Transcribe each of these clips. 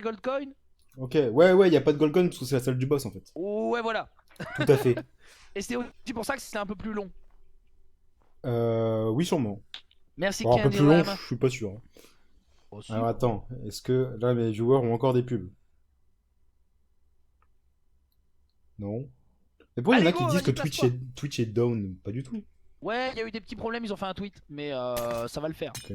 gold coin. Ok, ouais, y a pas de gold coin parce que c'est la salle du boss en fait. Ouais, voilà. Tout à fait. Et c'est aussi pour ça que c'est un peu plus long. Oui, sûrement. Merci Alors un peu Candy plus long, Lam. je suis pas sûr, hein. Oh, si. Alors attends, est-ce que là mes viewers ont encore des pubs? Non. Mais pourquoi il y en Allez a qui go, disent que vas-y, place-toi. Twitch est down? Pas du tout. Ouais, il y a eu des petits problèmes, ils ont fait un tweet, mais ça va le faire. Ok.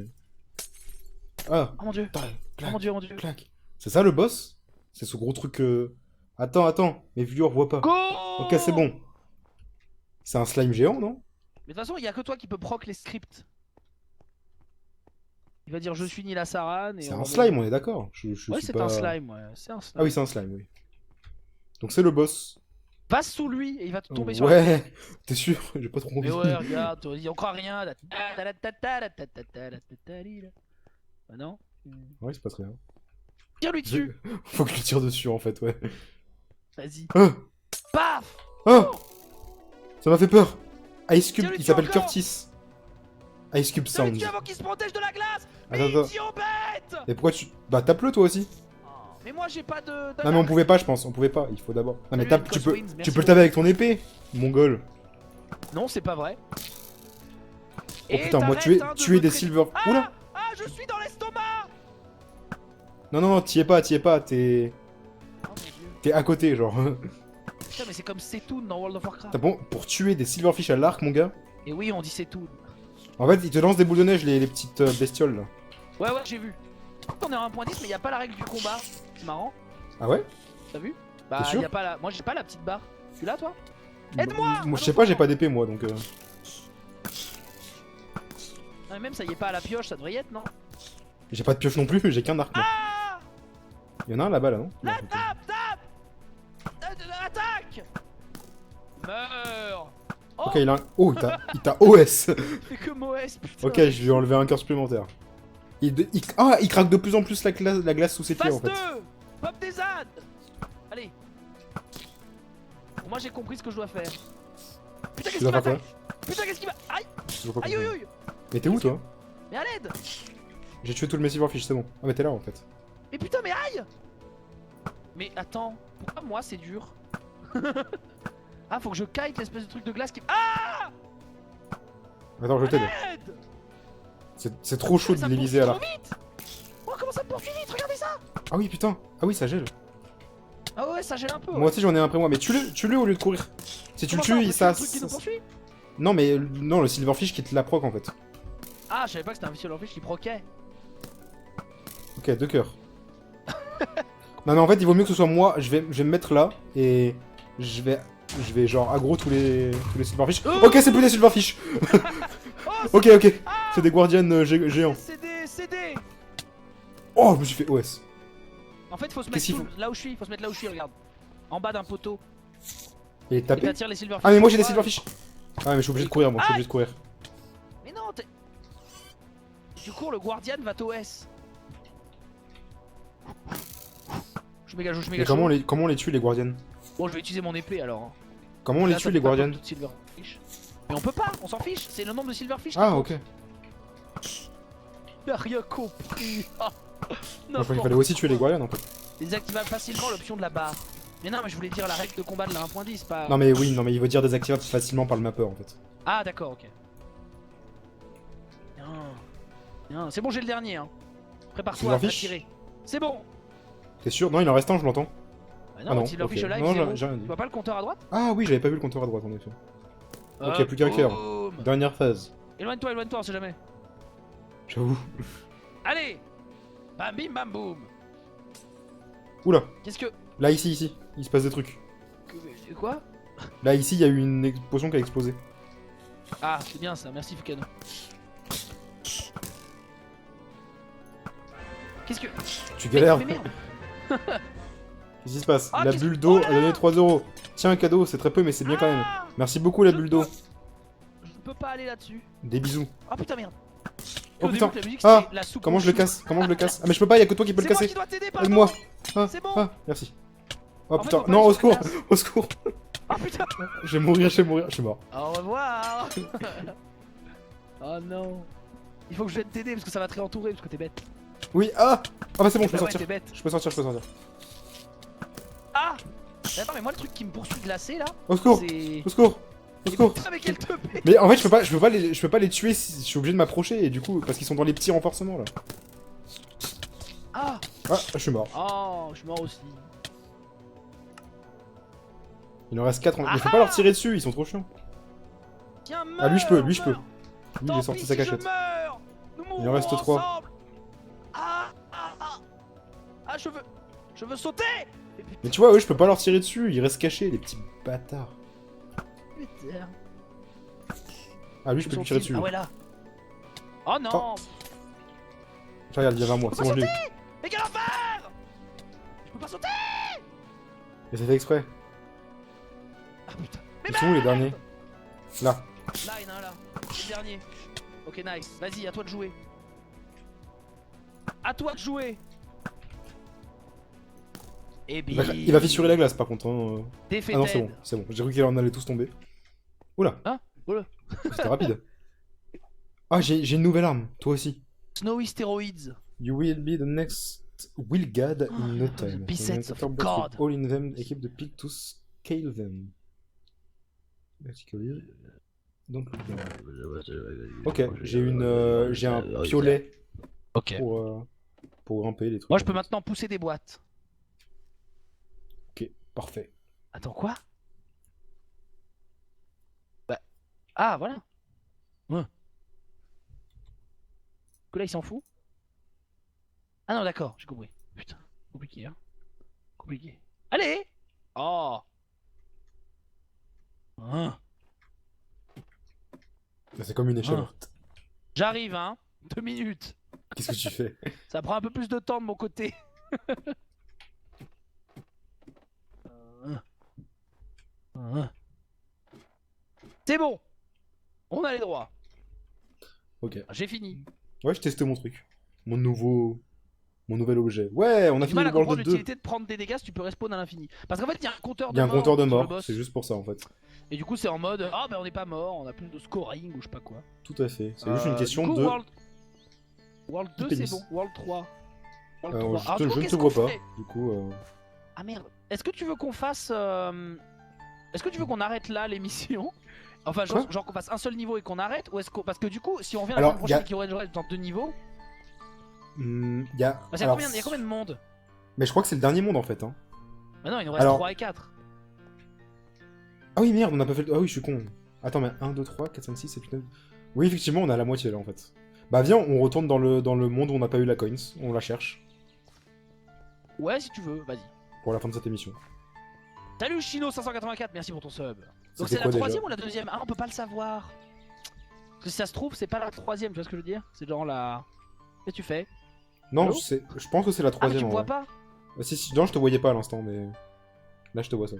Ah, Oh mon dieu. tac, Oh mon clac, dieu, oh mon dieu. clac. C'est ça le boss? C'est ce gros truc. Attends, mes viewers voient pas. Ok, c'est Go. bon. C'est un slime géant, non? Mais de toute façon, il y a que toi qui peux proc les scripts. Il va dire je suis Nila Saran et C'est on un va slime, mourir. on est d'accord. Je Ouais, suis c'est un pas. slime, ouais. C'est un Ah oui, slime. c'est un slime, oui. Donc c'est le boss. Passe sous lui et il va te tomber sur la tête. Ouais, t'es sûr? J'ai pas trop Mais envie. ouais, regarde, on croit rien. Bah non. Ouais, c'est pas très bien. Tire-lui dessus. Faut que je le tire dessus en fait, ouais. Vas-y. Ah, Paf. ah, ça m'a fait peur. Ice Cube, Tire-lui il dessus s'appelle encore. Curtis. Ice Cube Tire-lui Sounds. dessus avant qu'il se protège de la glace. Mais Attends, attends. idiot bête. Et pourquoi tu. Bah tape-le toi aussi. Oh, mais moi j'ai pas de... Non mais on pouvait pas, je pense. On pouvait pas. Il faut d'abord. Non mais Salut, tape, tu Coswins, peux. merci Tu peux le beaucoup. taper avec ton épée, mongol. Non, c'est pas vrai. Oh putain, moi tuer des silver. Oula. Ah, je suis dans l'estomac. Non, t'y es pas, t'es. Oh mon dieu. T'es à côté, genre. Putain, mais c'est comme Setoun dans World of Warcraft. T'as bon, pour tuer des silverfish à l'arc, mon gars. Et oui, on dit Setoun. En fait, ils te lancent des boules de neige, les petites bestioles là. Ouais, j'ai vu. On est à 1.10, mais y a pas la règle du combat. C'est marrant. Ah ouais? T'as vu? Bah, T'es sûr? y a pas la... Moi, j'ai pas la petite barre. Tu l'as, toi? Aide-moi! Moi, je sais pas, j'ai pas d'épée, moi, donc. Non, mais même ça y est pas à la pioche, ça devrait y être, non? J'ai pas de pioche non plus, j'ai qu'un arc, moi. Ah! Y'en a un là-bas, là, non? La Non, ok. tape! Attaque! Meurs! Oh! Ok, il a un. Oh, il t'a OS! Fais que Moès, putain! Ok, je vais enlever un cœur supplémentaire. Ah, il craque de plus en plus la glace sous ses pieds, en Phase fait. 2! Pop des ânes! Allez! Bon, moi j'ai compris ce que je dois faire. Putain, qu'est-ce Tu qu'il dois faire quoi? m'attaque? Putain, qu'est-ce qu'il m'a... Aïe! Je vois pas Aïe, aïe, compris. aïe! Mais t'es où, toi? Mais à l'aide! J'ai tué tous mes silverfish, c'est bon. Ah, mais t'es là, en fait. Mais putain, mais aïe! Mais attends, pourquoi moi c'est dur? Ah, faut que je kite l'espèce de truc de glace qui... Ah! Attends, je t'aide. Aide! C'est trop chaud Mais de ça les me viser à poursuit l'arc. trop vite! Oh, comment ça me poursuit vite? Regardez ça! Ah oui, putain. Ah oui, ça gèle. Ah ouais, ça gèle un peu. Moi aussi, j'en ai un après moi, mais tue-le au lieu de courir. Si tu le Comment tues, ça, on ça. peut tuer le truc qui nous poursuit? Non, mais non, le silverfish qui te la proc en fait. Ah, je savais pas que c'était un vicieux l'enfiche qui proquait. Ok, 2 cœurs. Non, mais en fait, il vaut mieux que ce soit moi. Je vais me mettre là et je vais genre aggro tous les silverfish. Ok, c'est plus des silverfish. Oh, Ok, c'est des guardians géants. CD. Oh, je me suis fait OS. En fait, faut se Qu'est-ce qu'il mettre là où je suis, faut se mettre là où je suis, regarde. En bas d'un poteau. Et Et taper. t'attires les silverfish. Ah, mais moi j'ai des Ouais. silverfish. Ah, mais je suis obligé de courir, moi, je suis obligé de courir. Mais non, t'es... Du coup, le guardian va t'OS. Je suis méga chaud, je suis Mais méga chaud. comment on les tue, les guardians? Bon, je vais utiliser mon épée alors. Comment on Là, les ça tue, les fait pas guardians? beaucoup de silverfish. Mais on peut pas, on s'en fiche, c'est le nombre de silverfish qui Ah, compte. ok. T'as rien compris. Moi, je croyais qu'il fallait aussi tuer les guardians en fait. Désactivable facilement l'option de la barre. Mais non, mais je voulais dire la règle de combat de la 1.10, pas... Non, mais oui, non, mais il veut dire désactivable facilement par le mapper en fait. Ah, d'accord, ok. Bien. Bien. C'est bon, j'ai le dernier, hein. Prépare-toi à Silverfish tirer. C'est bon. T'es sûr? Non, il en reste un, je l'entends. Bah non, Ah non, le Silverfish ok. live, Non, zéro. j'ai rien Tu dit. vois pas le compteur à droite? Ah oui, j'avais pas vu le compteur à droite en effet. Ok, plus qu'un cœur. Boum. Dernière phase. Éloigne-toi, on sait jamais. J'avoue. Allez. Bam bim bam boum. Oula, Qu'est-ce que... là ici, il se passe des trucs. Quoi? Là ici, il y a eu une potion qui a explosé. Ah, c'est bien ça, merci Fukano. Qu'est-ce que... Tu galères. Mais merde. Qu'est-ce qui se passe? Ah, La qu'est-ce- bulle d'eau Oh là a donné 3 euros. Tiens, un cadeau, c'est très peu, mais c'est bien quand même. Ah, Merci beaucoup, la je bulle d'eau. Je ne peux pas aller là-dessus. Des bisous. Oh putain, merde. Oh Au putain. début, la musique, Ah, c'était la soupe comment au je le chou. casse? Comment je le casse? Ah, mais je peux pas, y'a que toi qui peux le C'est moi casser. qui dois t'aider, pardon. Aide-moi. Ah, C'est bon. ah, merci. Oh En fait, putain, faut pas non, aller au sur la secours, glace. au secours. Oh putain. Je vais mourir, je suis mort. Au revoir. Oh non. Il faut que je vienne t'aider parce que ça va te réentourer parce que t'es bête. Oui, ah. Ah bah c'est bon, je peux Bah ouais, sortir. t'es bête. Je peux sortir, je peux sortir. Ah mais attends, mais moi le truc qui me poursuit glacé là, Au secours, c'est... au secours, au secours. Putain, mais quel teubé. Mais en fait, je peux pas les tuer si je suis obligé de m'approcher et du coup, parce qu'ils sont dans les petits renforcements là. Ah Ah, je suis mort. oh, je suis mort aussi. Il en reste 4 Ah mais faut pas leur tirer dessus, ils sont trop chiants. Tiens, meurs, Ah, lui je peux, lui je peux. meurs. Lui il Tant est sorti pis sa si je cachette. meurs. Nous Il en reste mourrons 3. ensemble. Ah, ah, ah. Ah, je veux sauter. Mais tu vois, eux je peux pas leur tirer dessus, ils restent cachés, les petits bâtards. Putain. Ah, lui je peux lui tirer dessus. Ah ouais, là. Oh non. Oh. Regarde, il vient vers moi, Je c'est peux bon, je pas l'ai eu. sauter. Mais quel enfer. Je peux pas sauter. Et c'est fait exprès. Ah putain. Mais Ils sont où les derniers? Là. Là, il y en a un là. Le dernier. Ok, nice. Vas-y, à toi de jouer. À toi de jouer. Et bien. Il va fissurer la glace par contre. Hein. Défait. Ah non, c'est bon, c'est bon. J'ai cru qu'il en allait tous tomber. Oula. Hein? Oula. C'était rapide. Ah, j'ai une nouvelle arme, toi aussi. Snowy Steroids. You will be the next Will God in no the time. Beasts of With God. all in them, equip the pig to scale them. Vertically. Donc, ok, j'ai un piolet Ok. pour grimper les trucs. Moi, je peux maintenant pousser des boîtes. Ok, parfait. Attends, quoi? Bah. Ah, voilà. Ouais. Que là, il s'en fout. Ah non, d'accord, j'ai compris. Putain, compliqué, hein. Compliqué. Allez! Oh! Hein. C'est comme une échelle. J'arrive, hein. 2 minutes. Qu'est-ce que tu fais? Ça prend un peu plus de temps de mon côté. C'est bon. On a les droits. Ok. J'ai fini. Ouais, je testais mon truc. Mon nouvel objet. Ouais, on a J'ai du fini mal le à World comprendre 2. l'utilité de prendre des dégâts si tu peux respawn à l'infini. Parce qu'en fait, il y a un compteur de Il y a un mort. compteur de sur le mort, boss. c'est juste pour ça en fait. Et du coup, c'est en mode ah, ben on n'est pas mort, on a plus de scoring ou je sais pas quoi. Tout à fait. C'est juste une question du coup, de. World 2, pénis. c'est bon. World 3. World Alors, 3. Alors, du coup, je ne qu'est-ce te qu'on vois pas. fait Du coup. Ah merde. Est-ce que tu veux qu'on fasse. Est-ce que tu veux qu'on arrête là l'émission? Enfin, genre qu'on fasse un seul niveau et qu'on arrête? Ou est-ce qu'on. Parce que du coup, si on revient la Alors, semaine prochaine et qu'il y aurait dans 2 niveaux. Il y a. Parce qu'il y a combien de monde? Mais je crois que c'est le dernier monde en fait. Hein. Bah non, il nous reste 3 et 4. Ah oui, merde, on n'a pas fait le. Ah oui, je suis con. Attends, mais 1, 2, 3, 4, 5, 6, 7, 8, 9. Oui, effectivement, on a la moitié là en fait. Bah viens, on retourne dans le monde où on n'a pas eu la coins. On la cherche. Ouais, si tu veux, vas-y. Pour la fin de cette émission. Salut Chino584, merci pour ton sub. Donc C'était c'est la quoi, déjà troisième ou la deuxième? Ah, on peut pas le savoir. Parce que si ça se trouve, c'est pas la troisième, tu vois ce que je veux dire? C'est genre la. Qu'est-ce que tu fais? Non, Allô je pense que c'est la Ah, mais troisième. tu me en vois vrai. pas? Ah, si, non, je te voyais pas à l'instant, mais. Là, je te vois ça.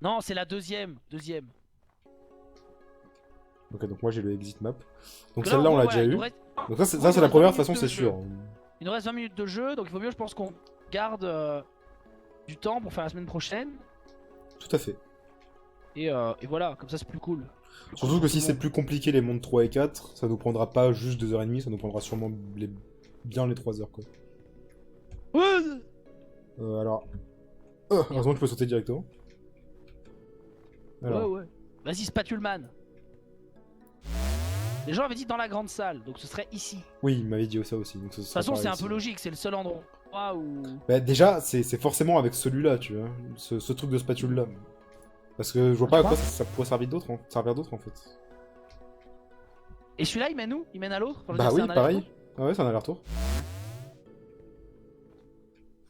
Non, c'est la deuxième. Deuxième. Ok, donc moi j'ai le exit map. Donc Là, celle-là, en on gros, l'a voilà, déjà il eu. nous reste- Donc ça, il c'est nous la reste 20 première, de toute façon, minutes de c'est jeu. sûr. Il nous reste 20 minutes de jeu, donc il vaut mieux, je pense qu'on garde du temps pour faire la semaine prochaine. Tout à fait. Et voilà, comme ça c'est plus cool. Surtout que si c'est plus compliqué les mondes 3 et 4, ça nous prendra pas juste 2h30, ça nous prendra sûrement bien les 3 heures quoi. Alors. Heureusement que je peux sauter directement. Alors. Ouais. Vas-y, Spatulman. Les gens avaient dit dans la grande salle, donc ce serait ici. Oui, il m'avait dit ça aussi. De toute façon, c'est un peu logique, c'est le seul endroit où. Bah, déjà, c'est forcément avec celui-là, tu vois. Ce truc de spatule là. Parce que je vois pas à quoi ça pourrait servir d'autre en fait. Et celui-là, il mène où? Il mène à l'autre? Enfin, je veux Bah dire, oui, c'est un pareil. aller-retour. Ah ouais, c'est un aller-retour.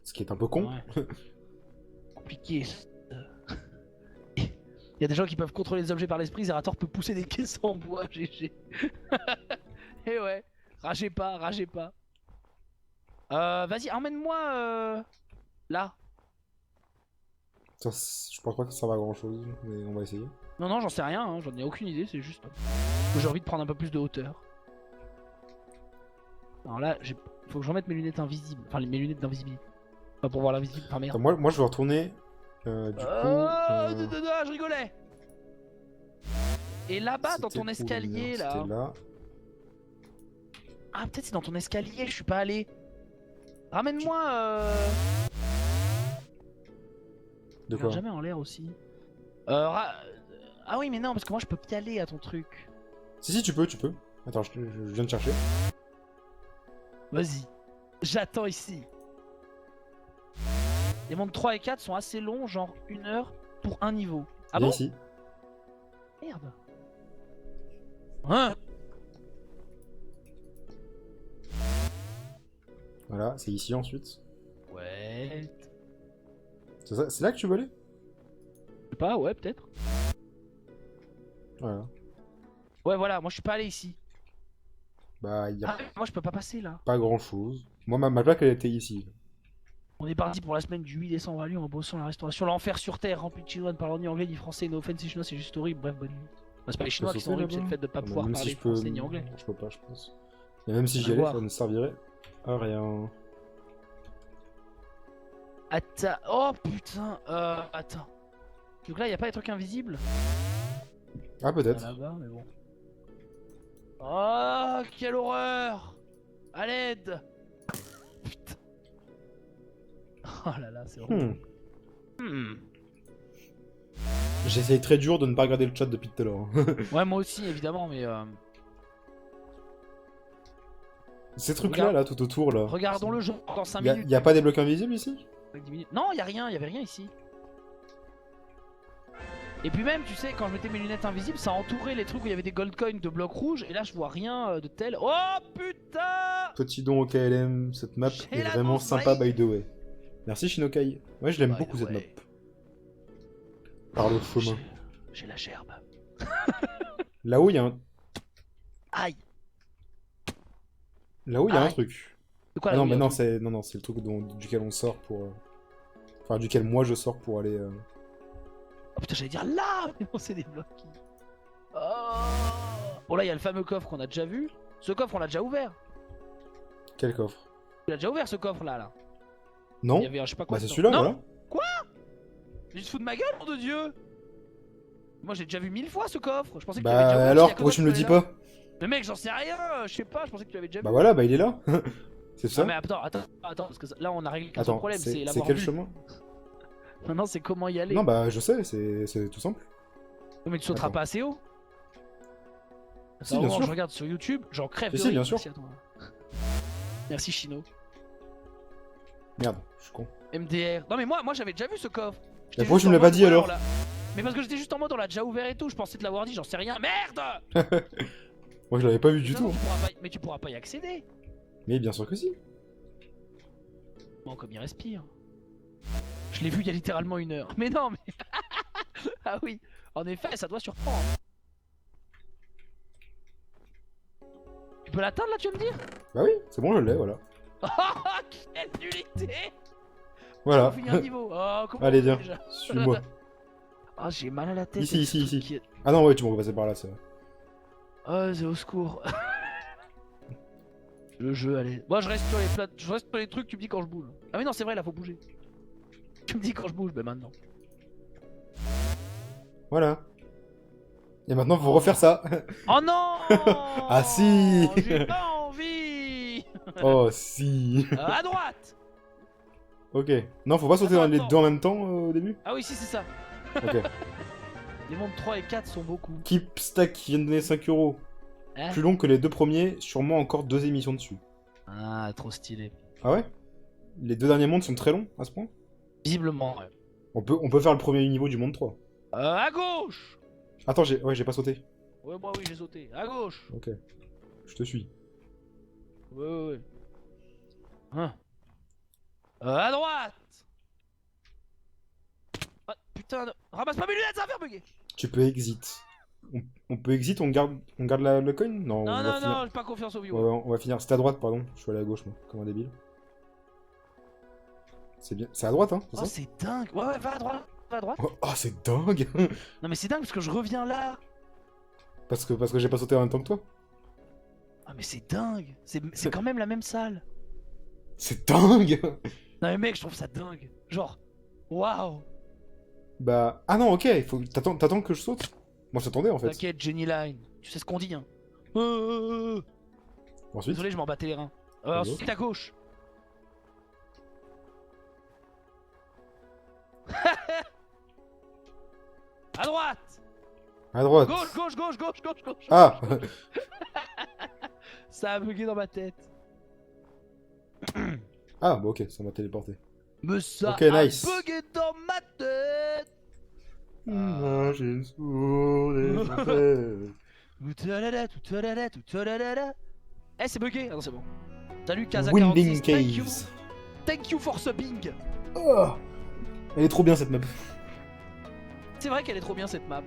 Ce qui est un peu con. Ouais. Compliqué. Il y a des gens qui peuvent contrôler les objets par l'esprit, Zerator peut pousser des caisses en bois, GG. Et ouais, ragez pas. Vas-y, emmène-moi là. Ça, je pense pas que ça va à grand chose, mais on va essayer. Non, j'en sais rien, hein, j'en ai aucune idée, c'est juste que j'ai envie de prendre un peu plus de hauteur. Alors là, faut que je remette mes lunettes invisibles, enfin mes lunettes d'invisibilité. Pas pour voir l'invisible, enfin merde. Attends, moi je vais retourner. Je rigolais. Et là-bas, dans ton c'était où, escalier c'était là. là. Ah, peut-être c'est dans ton escalier, je suis pas allé. Ramène-moi De regarde quoi? jamais en l'air aussi. Ah oui mais non parce que moi je peux y aller à ton truc. Si, tu peux, tu peux. Attends, je viens de chercher. Vas-y. J'attends ici. Les mondes 3 et 4 sont assez longs, genre 1 heure pour un niveau. Ah Viens bon? ici. Merde. Hein? Voilà, c'est ici ensuite. Ouais. C'est là que tu veux aller? Je sais pas, ouais peut-être. Voilà. Ouais voilà, moi je suis pas allé ici. Bah, y a Moi je peux pas passer là. pas grand chose. Moi, ma plaque, elle était ici. On est parti pour la semaine du 8 décembre à Lyon en bossant la restauration. L'enfer sur terre, rempli de chinois, ne parlant ni anglais ni français, no offense, les chinois c'est juste horrible, bref, bonne nuit. Bah, c'est pas les chinois qui sont horribles, c'est le fait de pas pouvoir Même parler si je peux... français ni anglais. Je peux pas, je pense. Et même si On j'y va allais, voir. ça ne servirait à rien. Attends, oh putain, attends. Donc là, y a pas des trucs invisibles? Ah, peut-être. Là-bas, mais bon. Oh, quelle horreur! À l'aide! Putain. Oh là là, c'est horrible. J'essaye très dur de ne pas regarder le chat depuis tout à l'heure. Ouais, moi aussi, évidemment, mais Ces trucs-là, là, tout autour, là. regardons-le genre dans 5 Y minutes. a pas des blocs invisibles ici? Avec 10 minutes. Non, y a rien, y avait rien ici. Et puis même, tu sais, quand je mettais mes lunettes invisibles, ça entourait les trucs où il y avait des gold coins de blocs rouges, et là je vois rien de tel. Oh putain! Petit don au KLM, cette map J'ai est la vraiment danse sympa, vaille. by the way. Merci Shinokai. Ouais, je l'aime By beaucoup the cette map. way. Par le chemin. J'ai la gerbe. Là-haut, il y a un... Aïe! Là-haut, il y a un Aïe. truc. De quoi Ah là non, où il y mais a un non, truc c'est le truc duquel on sort pour... Enfin, duquel moi je sors pour aller... Oh putain, j'allais dire là! Mais non, c'est des blocs. Oh! Bon, là, il y a le fameux coffre qu'on a déjà vu. Ce coffre, on l'a déjà ouvert. Quel coffre? Tu l'as déjà ouvert ce coffre là. Non? Il y avait un je sais pas quoi. Bah c'est dedans. celui-là, Non, voilà. mais tu te fous de ma gueule, nom de Dieu! Moi, j'ai déjà vu 1000 fois ce coffre. Je pensais que tu l'avais déjà Bah ouvert, s'il y alors, a que pourquoi toi tu me le qui dis l'avais là. pas? Mais mec, j'en sais rien, je sais pas, je pensais que tu l'avais déjà Bah vu. voilà, bah il est là. C'est Ah ça. mais attends, parce que là on a réglé qu'un seul Attends, problème, c'est c'est l'avoir quel vu. chemin? Maintenant c'est comment y aller. Non, bah je sais, c'est tout simple. Mais tu sauteras Attends. pas assez haut. Si, Attends, bien au moment où sûr. je regarde sur YouTube, j'en crève de Si, rire. bien sûr. Merci à toi. Merci Chino. Merde, je suis con. MDR. Non mais moi j'avais déjà vu ce coffre. Mais J'étais pourquoi juste tu me en l'as pas mode, dit ouais, alors? on l'a- Mais parce que j'étais juste en mode on l'a déjà ouvert et tout, je pensais te l'avoir dit, j'en sais rien. Merde! Moi je l'avais pas vu du Non, tout. non, mais tu pourras pas y accéder. Mais bien sûr que si. Bon, comme il respire. Je l'ai vu il y a littéralement 1 heure. Mais non, mais. Ah oui, en effet, ça doit surprendre. Tu peux l'atteindre là, tu veux me dire? Bah oui, c'est bon, je l'ai, voilà. Oh, quelle nullité! Voilà. On finit un niveau. Oh, comment Allez, on fait viens, déjà? suis-moi. Ah, j'ai mal à la tête. Ici, avec ici, ce truc ici. qui- Ah non, ouais, tu m'aurais passé par là, c'est vrai. Oh, c'est au secours. Le jeu, allez. Moi, je reste sur les plates, je reste sur les trucs, tu me dis quand je bouge. Ah, mais non, c'est vrai, là, faut bouger. Tu me dis quand je bouge, ben maintenant. Voilà. Et maintenant, faut refaire ça. Oh non! Ah, si! J'ai pas envie! Oh, si. À droite! Ok. Non, faut pas sauter Attends, dans les attends. deux en même temps au début? Ah oui, si, c'est ça. Ok. Les mondes 3 et 4 sont beaucoup. Keep Stack qui vient de donner 5 €. Hein? Plus long que les deux premiers, sûrement encore 2 émissions dessus. Ah, trop stylé. Ah ouais? Les deux derniers mondes sont très longs à ce point? Visiblement, ouais. On peut faire le premier niveau du monde 3. À gauche! Attends, j'ai pas sauté. Ouais, moi, oui, j'ai sauté. À gauche! Ok. Je te suis. Ouais. Hein? À droite! Ah, putain, ramasse pas mes lunettes, ça va faire bugger! Tu peux exit. On peut exit, on garde le coin? Non, Non, on va non, finir. non, j'ai pas confiance au Ouais, viewers. on va finir. C'était à droite, pardon. Je suis allé à gauche, moi, comme un débile. C'est bien. C'est à droite, hein, c'est Oh, ça? c'est dingue! Ouais, ouais, va à droite! Va à droite! Oh, c'est dingue! Non, mais c'est dingue parce que je reviens là! parce que j'ai pas sauté en même temps que toi. Ah, mais c'est dingue! C'est quand même la même salle! C'est dingue! Non, mais mec, je trouve ça dingue! Genre, waouh! Bah. Ah non, ok, t'attends que je saute? Moi, j'attendais en fait. T'inquiète, Jenny Line, tu sais ce qu'on dit, hein? Ensuite. Désolé, je m'en battais les reins. À Ensuite, à gauche. À droite. À droite. Gauche. Ah. Ça a bugué dans ma tête. Ah, bah ok, ça m'a téléporté. Mais ça Ok, a nice. bugué dans ma tête. Imagine sur les fontaines. Eh, c'est bugué. Ah non, c'est bon. Salut Winding Kaza46. Caves. Thank you for subbing. Oh. Elle est trop bien cette map. C'est vrai qu'elle est trop bien cette map.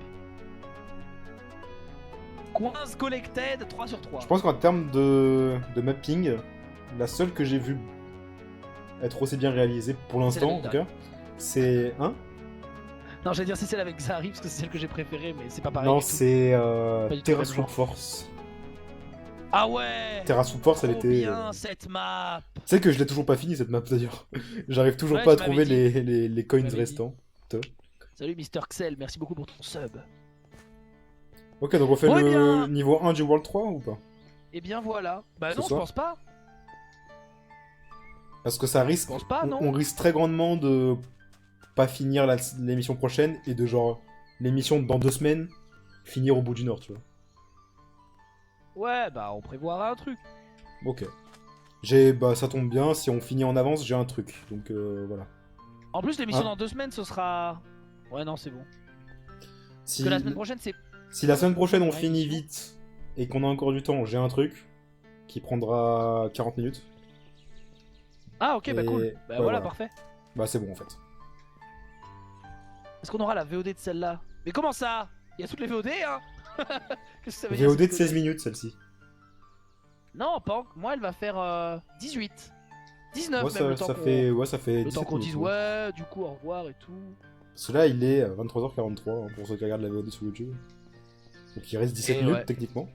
Coins collected 3 sur 3. Je pense qu'en termes de mapping, la seule que j'ai vue être aussi bien réalisée pour l'instant en tout cas, c'est... Hein? Non, j'allais dire c'est celle avec Zari parce que c'est celle que j'ai préférée, mais c'est pas pareil. Non, du tout. c'est Pas du tout Terra le même Swoop genre. Force. Ah ouais. Terra Swoop Force, elle Trop était... bien cette map. Tu sais que je l'ai toujours pas fini cette map d'ailleurs. J'arrive toujours Ouais, pas à tu m'avais trouver dit. les coins m'avais dit. restants. Salut Mister Xel, merci beaucoup pour ton sub. Ok, donc on fait Oh, eh le bien. niveau 1 du World 3 ou pas? Et bien voilà. Bah Ce non, je soir pense pas. Parce que ça risque... Je pense pas, non. On risque très grandement de pas finir l'émission prochaine et de genre l'émission dans 2 semaines finir au bout du Nord, tu vois. Ouais, bah on prévoira un truc. Ok. Bah ça tombe bien, si on finit en avance, j'ai un truc. Donc voilà. En plus, l'émission Ah. dans 2 semaines, ce sera. Ouais, non, c'est bon. Si, Que la semaine prochaine, c'est. si la semaine prochaine on Ouais, finit émission. vite et qu'on a encore du temps, j'ai un truc qui prendra 40 minutes. Ah, ok, bah Et- cool. Bah ouais, voilà, voilà. parfait. Bah c'est bon en fait. Est-ce qu'on aura la VOD de celle-là? Mais comment ça? Il y a toutes les VOD, hein? Qu'est-ce que ça veut dire VOD de cette 16 connerie? minutes celle-ci. Non, pas encore. Moi, elle va faire 18. 19 Ouais, même, le ça temps fait, qu'on... ouais, ça fait Le temps 17 qu'on dise minutes, ouais, du coup, au revoir et tout. Parce que là il est 23h43 hein, pour ceux qui regardent la VOD sur YouTube. Donc il reste 17 Et minutes ouais. techniquement.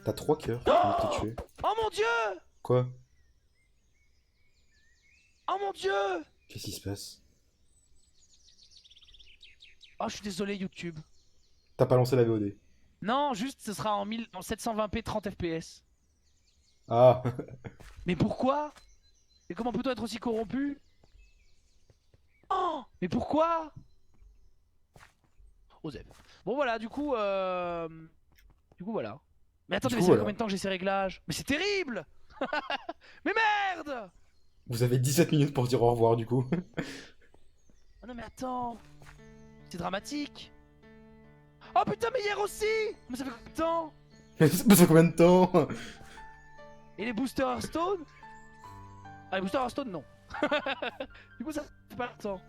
T'as 3 cœurs Oh pour te tuer. Oh mon dieu! Quoi? Oh mon dieu! Qu'est-ce qui se passe? Oh, je suis désolé, YouTube. T'as pas lancé la VOD. Non, juste, ce sera en 720p 30 fps. Ah. Mais pourquoi? Et comment peut-on être aussi corrompu? Oh, mais pourquoi? Osef. Bon voilà, du coup voilà. Mais attendez, Du mais coup, ça fait voilà. combien de temps que j'ai ces réglages? Mais c'est terrible. Mais merde. Vous avez 17 minutes pour dire au revoir du coup. Oh non mais attends. C'est dramatique. Oh putain, mais hier aussi. Mais ça fait combien de temps? Ça fait combien de temps? Et les boosters Hearthstone? Ah, les boosters Hearthstone, non. Du coup, ça fait pas longtemps.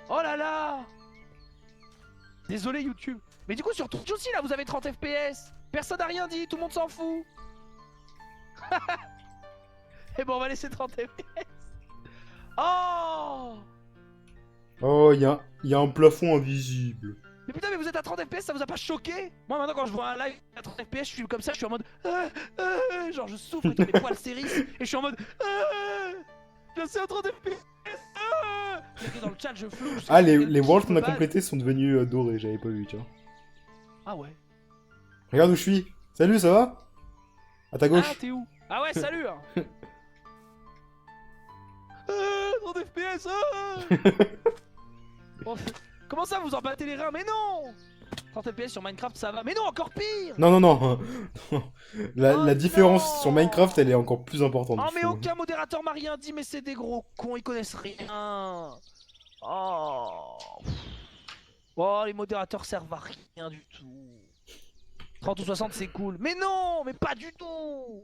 Oh là là. Désolé, YouTube. Mais du coup, sur Twitch aussi, là, vous avez 30 FPS. Personne n'a rien dit, tout le monde s'en fout. Et bon, on va laisser 30 FPS. Oh. Oh, il y a un plafond invisible. Mais putain, mais vous êtes à 30 FPS, ça vous a pas choqué? Moi, maintenant, quand je vois un live à 30 FPS, je suis comme ça, je suis en mode... genre, je souffre et tous mes poils s'hérissent. Et je suis en mode... je suis à 30 FPS. Dans le chat, je floue. je sais Ah, pas les quel worlds kiff qu'on a me bat. complétés sont devenus dorés, j'avais pas vu, tiens. Ah ouais. Regarde où je suis. Salut, ça va? À ta Ah, gauche. t'es où? Ah ouais, salut hein. 30 FPS Bon, comment ça, vous en battez les reins? Mais non. 30 FPS sur Minecraft, ça va. Mais non, encore pire. Non, non, non. Non. La Oh différence non. sur Minecraft, elle est encore plus importante. Oh je mais trouve. aucun modérateur m'a rien dit, mais c'est des gros cons, ils connaissent rien. Oh. Oh, les modérateurs servent à rien du tout. 30 ou 60 c'est cool. Mais non, mais pas du tout.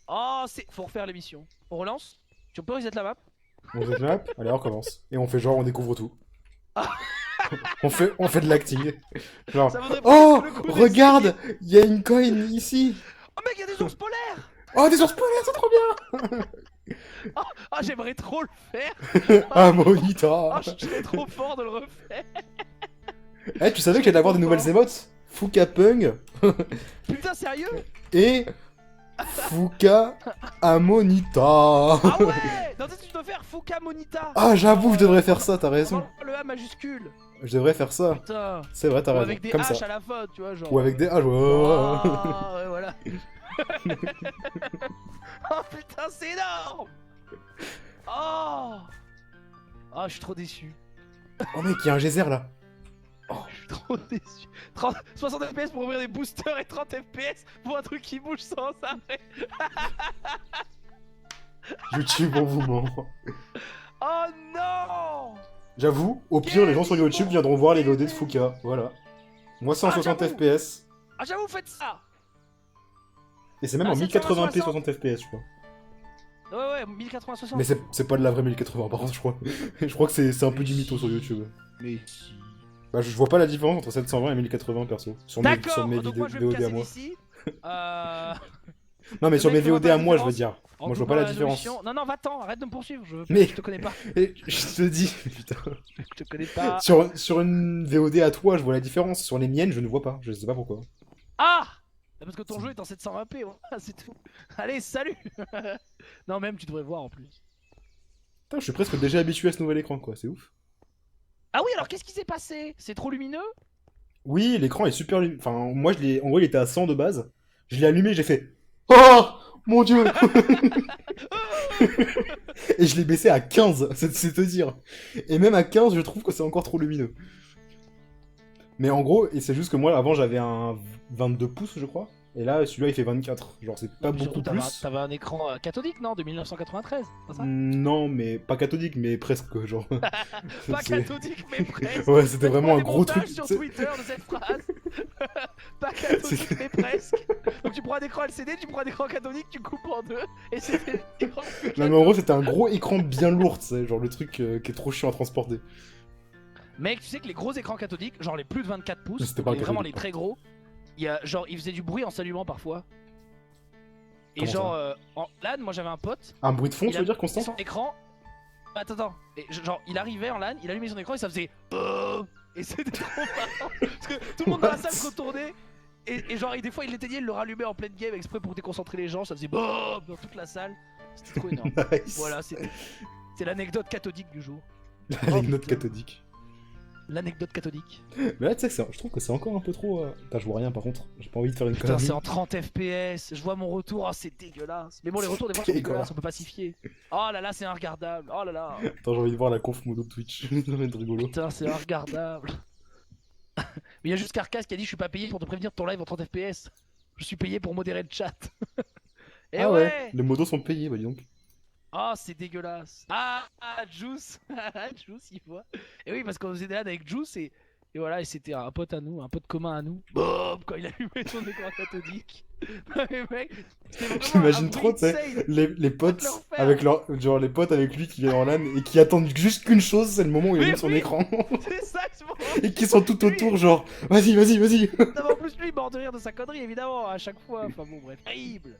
Oh, faut refaire l'émission. On relance? Tu peux reset la map? On fait la map. Allez, on recommence. Et on fait genre, on découvre tout. on fait de l'acting. Genre, Ça vaudrait oh, presque le coup regarde, il y a une coin ici. Oh mec, y'a des ours polaires. Oh, des ours polaires, c'est trop bien. Ah, j'aimerais trop le faire. Ah, Monita. Ah, je serais trop fort de le refaire. Eh, tu savais que j'allais avoir des nouvelles émotes? Fuka Pung Putain, sérieux? et Fuka Amonita. Ah ouais. Non, tu dois faire Fuka Monita. Ah, j'avoue, je devrais faire ça, t'as raison. Le A majuscule. Je devrais faire ça. Putain. C'est vrai, t'as Ou raison. avec des Comme H ça. à la fin, tu vois, genre. Ou avec des H, Oh, ouais. ouais, voilà. Oh putain, c'est énorme. Oh. Ah, je suis trop déçu. Oh mec, il y a un geyser là. Je suis trop déçu. 60 FPS pour ouvrir des boosters et 30 FPS pour un truc qui bouge sans arrêt. Je tue pour vous, man. Oh non! J'avoue, au pire, les gens sur YouTube viendront voir les VOD de Fuka. Voilà. Moi, 160 j'avoue. FPS. Ah, j'avoue, faites ça! Et c'est même Ah, en 1080p 760. 60 FPS, je crois. Ouais, 1080-60. Mais c'est pas de la vraie 1080 par contre, je crois. Je crois que c'est un peu du mytho sur YouTube. Mais si. Bah, je vois pas la différence entre 720 et 1080 perso. Sur D'accord, mes donc moi je vais me VOD à casser moi. d'ici. Non, mais Le sur mes mec fera VOD pas à la moi, je veux différence dire. en Moi, je vois doublant pas la la différence. résolution. Non, va-t'en, arrête de me poursuivre, Mais- je te connais pas. Et je te dis, putain. Je te connais pas. Sur une VOD à toi, je vois la différence. Sur les miennes, je ne vois pas. Je sais pas pourquoi. Ah! Parce que ton jeu est en 720p, voilà, c'est tout. Allez, salut! Non, même tu devrais voir en plus. Putain, je suis presque déjà habitué à ce nouvel écran, quoi. C'est ouf. Ah oui, alors qu'est-ce qui s'est passé? C'est trop lumineux? Oui, l'écran est super. Enfin, moi, en gros, il était à 100 de base. Je l'ai allumé, j'ai fait. Oh mon dieu. Et je l'ai baissé à 15, c'est te dire. Et même à 15, je trouve que c'est encore trop lumineux. Mais en gros, et c'est juste que moi, avant, j'avais un 22 pouces, je crois. Et là, celui-là, il fait 24. Genre, c'est pas Mais beaucoup surtout, plus. t'avais un écran cathodique, non? De 1993, c'est ça? Non, mais pas cathodique, mais presque, genre. Pas C'est- cathodique, mais presque! Ouais, c'était Je vraiment vois un des gros truc. montages sur tu sais. Twitter de cette phrase. Pas cathodique, C'est- mais presque. Donc tu prends un écran LCD, tu prends un écran cathodique, tu coupes en deux, et c'était l'écran plus Non, mais en gros, c'était un gros écran bien lourd, tu sais. Genre, le truc qui est trop chiant à transporter. Mec, tu sais que les gros écrans cathodiques, genre les plus de 24 Mais pouces, c'était pas un vraiment les cathodique. très gros, ils faisaient du bruit en s'allumant parfois. Et Comment genre, en LAN, moi j'avais un pote, Un bruit de fond, il tu a veux dire, mis constant? son écran. Attends. Et genre, il arrivait en LAN, il allumait son écran et ça faisait. Et c'était trop marrant. Parce que tout le monde dans la salle se retournait. Et genre, des fois, il l'éteignait, il le rallumait en pleine game exprès pour déconcentrer les gens. Ça faisait dans toute la salle. C'était trop énorme. Nice. Voilà, c'est l'anecdote cathodique du jour. L'anecdote putain. cathodique. L'anecdote cathodique. Mais là, tu sais que je trouve que c'est encore un peu trop. Putain, je vois rien par contre. J'ai pas envie de faire une Putain, connerie. c'est en 30 FPS. Je vois mon retour, c'est dégueulasse. Mais bon, les retours, des fois, sont Dégueulasse. dégueulasses, on peut pacifier. Oh là là, c'est regardable. Oh là là. Attends, j'ai envie de voir la conf modo de Twitch. Ça va être rigolo. Putain, c'est regardable. Mais il y a juste Carcass qui a dit je suis pas payé pour te prévenir de ton live en 30 FPS. Je suis payé pour modérer le chat. Et Ah ouais. Les modos sont payés, bah dis donc. Oh, c'est dégueulasse. Juice. Juice, il voit. Et oui, parce qu'on faisait des LAN avec Juice et voilà, et c'était un pote à nous, un pote commun à nous. Bob, quand il a allumé son écran cathodique. Mais mec, c'était vraiment J'imagine un trop, bruit tu sais, insane. les potes leur faire. avec genre les potes avec lui qui viennent en LAN et qui attendent juste qu'une chose, c'est le moment où il Mais allume son oui. écran. C'est ça, je m'en Et qui sont tout autour, genre, vas-y. Non, mais en plus, lui, il mort de rire de sa connerie, évidemment, à chaque fois. Enfin bon, bref. Terrible.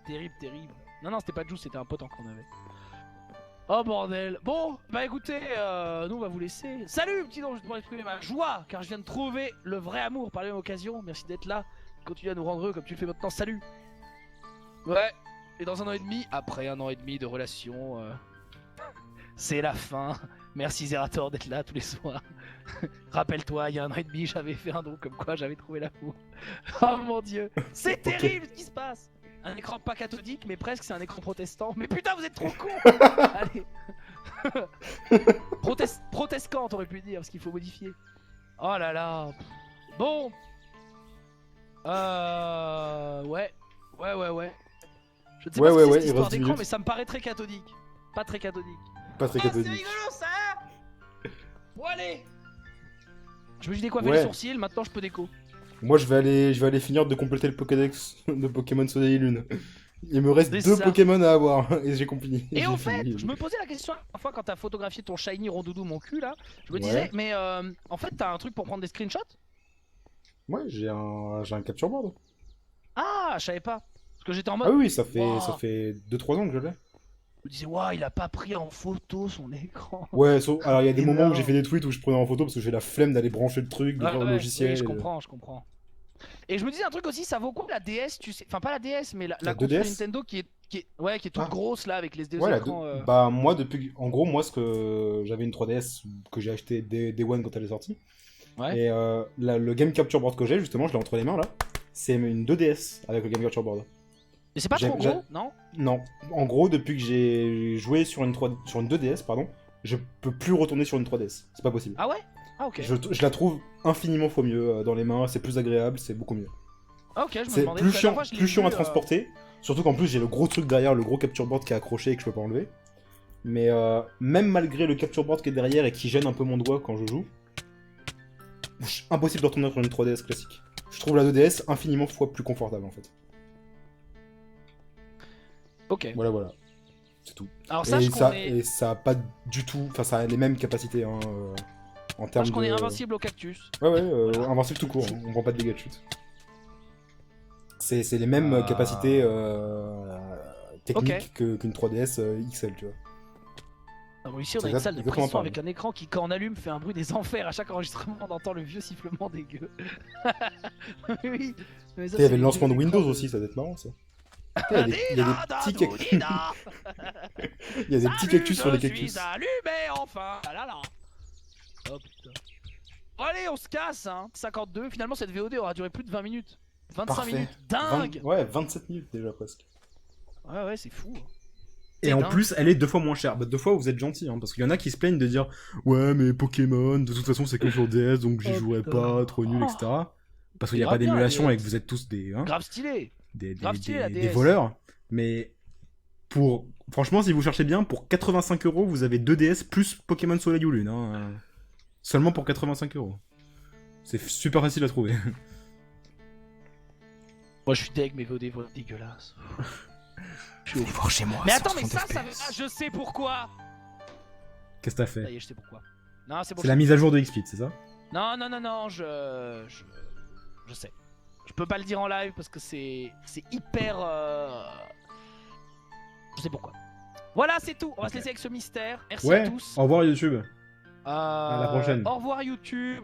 Terrible. Non, c'était pas Juice, c'était un pote qu'on avait. Oh bordel. Bon, bah écoutez, nous on va vous laisser. Salut, petit don, je dois exprimer ma joie, car je viens de trouver le vrai amour par la même occasion. Merci d'être là. Continue à nous rendre heureux comme tu le fais maintenant. Salut. Ouais. Et dans un an et demi, après un an et demi de relation, c'est la fin. Merci Zerator d'être là tous les soirs. Rappelle-toi, il y a un an et demi, j'avais fait un don comme quoi j'avais trouvé l'amour. Oh mon dieu, c'est terrible ce qui se passe. Un écran pas cathodique, mais presque, c'est un écran protestant. Mais putain, vous êtes trop cons. Allez. Protestant, t'aurais pu dire, parce qu'il faut modifier. Oh là là. Bon. Ouais. Je ne sais Ouais, pas ouais, ce que c'est ouais, cette il histoire reste 10 d'écran, minutes. mais ça me paraît très cathodique. Pas très cathodique. Pas très C'est cathodique. rigolo ça. Bon allez. Je me suis décoiffé Ouais. les sourcils, maintenant je peux déco. Moi, je vais aller finir de compléter le Pokédex de Pokémon Soleil et Lune. Il me reste C'est 2 ça. Pokémon à avoir et j'ai compris. Et J'ai au fait, fini. je me posais la question la fois quand t'as photographié ton shiny rondoudou mon cul là, je me Ouais. disais, mais en fait t'as un truc pour prendre des screenshots? Ouais, j'ai un capture board. Ah, je savais pas. Parce que j'étais en Ah mode, oui, ça Wow. fait 2-3 ans que je l'ai. je me disais, waouh, il a pas pris en photo son écran. Ouais, alors il y a des moments où Énorme. j'ai fait des tweets où je prenais en photo parce que j'ai la flemme d'aller brancher le truc, de Ouais, faire le ouais, logiciel. oui, je et- comprends. Et je me disais un truc aussi, ça vaut quoi la DS, tu sais, enfin pas la DS, mais la La console 2DS? Nintendo qui est toute Ah. grosse là avec les deux Ouais, écrans. bah moi en gros moi j'avais une 3DS que j'ai acheté Day One quand elle est sortie. Ouais. Et le Game Capture Board que j'ai justement, je l'ai entre les mains là. C'est une 2DS avec le Game Capture Board. Mais c'est pas j'ai- trop j'ai- gros, non? Non, en gros depuis que j'ai joué sur une 2DS pardon, je peux plus retourner sur une 3DS. C'est pas possible. Ah ouais? Ah ok. Je la trouve infiniment fois mieux dans les mains, c'est plus agréable, c'est beaucoup mieux. Ah ok, je me C'est demandais. plus parce que la chiant, dernière fois, je l'ai plus chiant vu, à transporter. Surtout qu'en plus j'ai le gros truc derrière, le gros capture board qui est accroché et que je peux pas enlever. Mais même malgré le capture board qui est derrière et qui gêne un peu mon doigt quand je joue, impossible de retourner sur une 3DS classique. Je trouve la 2DS infiniment fois plus confortable en fait. Ok. Voilà, voilà. C'est tout. Alors sache qu'on est... Et ça a pas du tout... Enfin, ça a les mêmes capacités hein, en termes Sache qu'on de... est invincible au cactus. Ouais, ouais, Voilà. invincible tout court, hein, on prend pas de dégâts de chute. C'est les mêmes capacités techniques qu'une 3DS XL, tu vois. Ah bon, ici on C'est a une salle de exactement pression pareil. avec un écran qui quand on allume fait un bruit des enfers. À chaque enregistrement on entend le vieux sifflement dégueu. Oui. Mais ça, Il y avait c'est le lancement de les Windows écrans aussi, ça doit être marrant ça. Il y a des petits cactus. Il y a des petits cactus sur les cactus. Je suis allumé enfin. Ah là là. Oh putain. Bon, allez, on se casse hein. 52. Finalement cette VOD aura duré plus de 20 minutes. 25 Parfait. minutes. Dingue. Ouais, 27 minutes déjà presque. Ouais, c'est fou. Et en plus, elle est 2 fois moins chère. Bah, 2 fois, vous êtes gentil, hein, parce qu'il y en a qui se plaignent de dire ouais, mais Pokémon, de toute façon, c'est que sur DS, donc j'y jouerai pas, trop nul, etc. Parce qu'il n'y a pas grave bien, d'émulation la et que vous êtes tous des, hein, Grave stylé. des grave stylé, la DS. voleurs. Mais pour, franchement, si vous cherchez bien, pour 85 €, vous avez 2 DS plus Pokémon Soleil ou Lune. Hein, seulement pour 85 €. C'est super facile à trouver. Moi je suis deg, mes VOD vont être dégueulasses. Je suis fort chez moi. Mais attends, mais ça va... Ah, je sais pourquoi. Qu'est-ce que t'as Ça fait? y est, je sais pourquoi. Non, c'est bon. C'est la mise à jour de XSplit, c'est ça? Non, je sais. Je peux pas le dire en live parce que c'est hyper... Je sais pourquoi. Voilà, c'est tout. On va se laisser avec ce mystère. Merci à tous. Au revoir YouTube. À la prochaine. Au revoir YouTube.